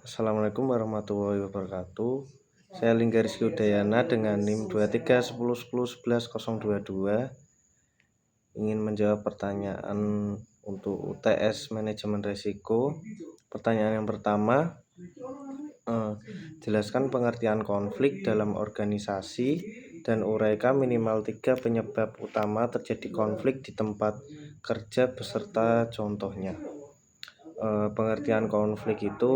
Assalamualaikum warahmatullahi wabarakatuh. Saya Lingga Rizky Udayana dengan NIM 2310111022 ingin menjawab pertanyaan untuk UTS Manajemen Risiko. Pertanyaan yang pertama, jelaskan pengertian konflik dalam organisasi dan uraikan minimal 3 penyebab utama terjadi konflik di tempat kerja beserta contohnya. Pengertian konflik itu,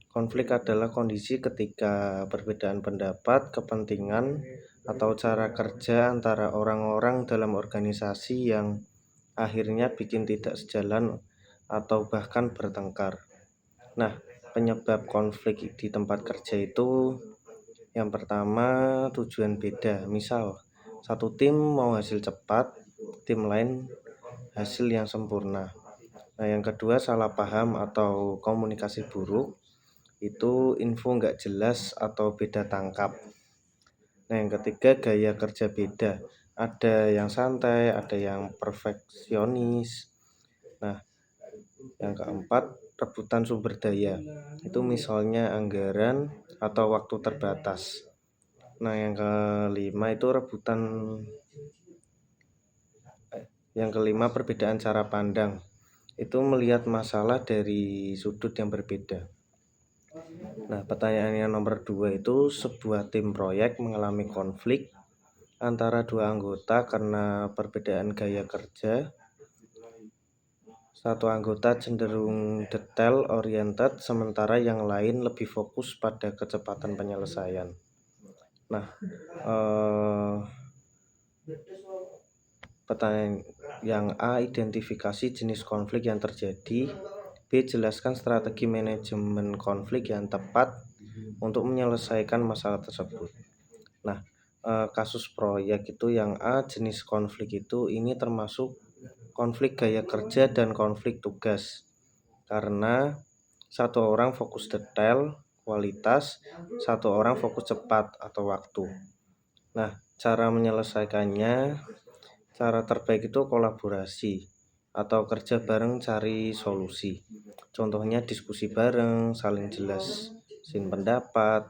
konflik adalah kondisi ketika perbedaan pendapat, kepentingan, atau cara kerja antara orang-orang dalam organisasi yang akhirnya bikin tidak sejalan atau bahkan bertengkar. Nah, penyebab konflik di tempat kerja itu yang pertama tujuan beda. Misal, satu tim mau hasil cepat, tim lain hasil yang sempurna. Nah, yang kedua salah paham atau komunikasi buruk. Itu info nggak jelas atau beda tangkap. Nah, yang ketiga gaya kerja beda. Ada yang santai, ada yang perfeksionis. Nah, yang keempat rebutan sumber daya. Itu misalnya anggaran atau waktu terbatas. Nah, yang kelima perbedaan cara pandang. Itu melihat masalah dari sudut yang berbeda. Nah, pertanyaan yang nomor 2 itu sebuah tim proyek mengalami konflik antara dua anggota karena perbedaan gaya kerja. Satu anggota cenderung detail oriented, sementara yang lain lebih fokus pada kecepatan penyelesaian. Nah, pertanyaan yang A, identifikasi jenis konflik yang terjadi. B, jelaskan strategi manajemen konflik yang tepat untuk menyelesaikan masalah tersebut. Nah, kasus proyek itu yang A, jenis konflik itu ini termasuk konflik gaya kerja dan konflik tugas. Karena satu orang fokus detail, kualitas, satu orang fokus cepat atau waktu. Nah, cara menyelesaikannya, cara terbaik itu kolaborasi atau kerja bareng cari solusi. Contohnya diskusi bareng, saling jelasin pendapat,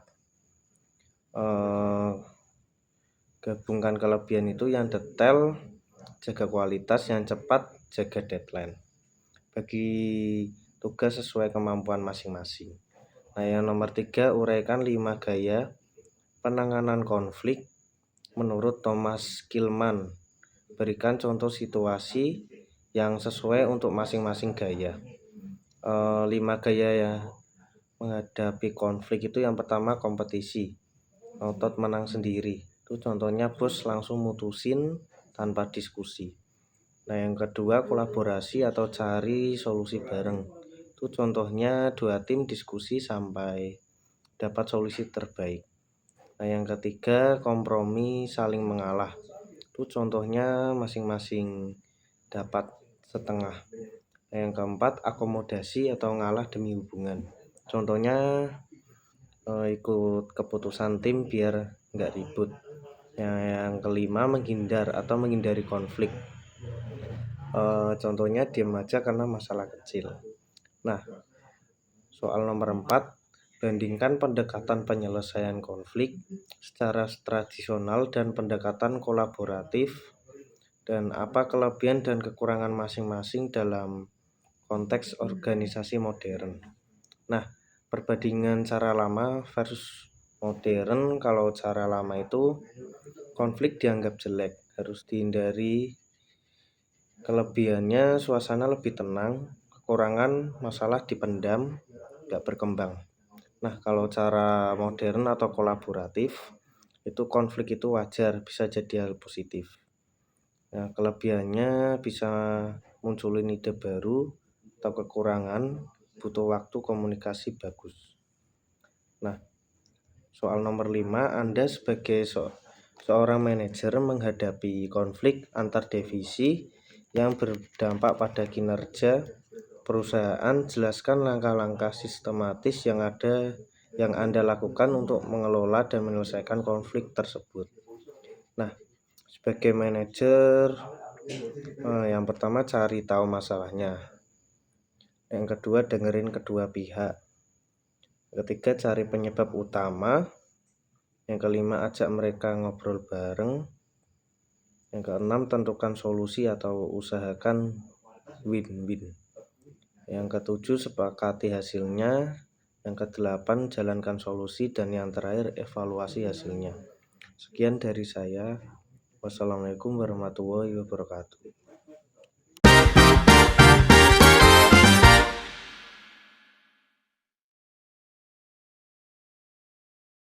gabungkan kelebihan itu yang detail, jaga kualitas, yang cepat, jaga deadline. Bagi tugas sesuai kemampuan masing-masing. Nah, yang nomor 3, uraikan 5 gaya penanganan konflik menurut Thomas Kilmann. Berikan contoh situasi yang sesuai untuk masing-masing gaya. 5 gaya ya menghadapi konflik itu yang pertama kompetisi, otot menang sendiri. Itu contohnya bos langsung mutusin tanpa diskusi. Nah, yang kedua kolaborasi atau cari solusi bareng. Itu contohnya 2 tim diskusi sampai dapat solusi terbaik. Nah, yang ketiga kompromi saling mengalah. Itu contohnya masing-masing dapat setengah. Nah, yang keempat akomodasi atau ngalah demi hubungan. Contohnya ikut keputusan tim biar nggak ribut. Yang kelima menghindari konflik. Contohnya diam aja karena masalah kecil. Nah, soal nomor 4, bandingkan pendekatan penyelesaian konflik secara tradisional dan pendekatan kolaboratif, dan apa kelebihan dan kekurangan masing-masing dalam konteks organisasi modern. Nah, perbandingan cara lama versus modern. Kalau cara lama itu konflik dianggap jelek, harus dihindari. Kelebihannya suasana lebih tenang, kekurangan masalah dipendam, gak berkembang. Nah, kalau cara modern atau kolaboratif itu konflik itu wajar, bisa jadi hal positif. Nah, kelebihannya bisa munculin ide baru, atau kekurangan butuh waktu komunikasi bagus. Nah, soal nomor 5, Anda sebagai seorang manajer menghadapi konflik antar divisi yang berdampak pada kinerja perusahaan. Jelaskan langkah-langkah sistematis yang Anda lakukan untuk mengelola dan menyelesaikan konflik tersebut. Nah, sebagai manajer, yang pertama cari tahu masalahnya. Yang kedua dengerin kedua pihak. Ketiga, cari penyebab utama. Yang kelima, ajak mereka ngobrol bareng. Yang keenam, tentukan solusi atau usahakan win-win. Yang ketujuh, sepakati hasilnya. Yang kedelapan, jalankan solusi. Dan yang terakhir, evaluasi hasilnya. Sekian dari saya. Wassalamualaikum warahmatullahi wabarakatuh.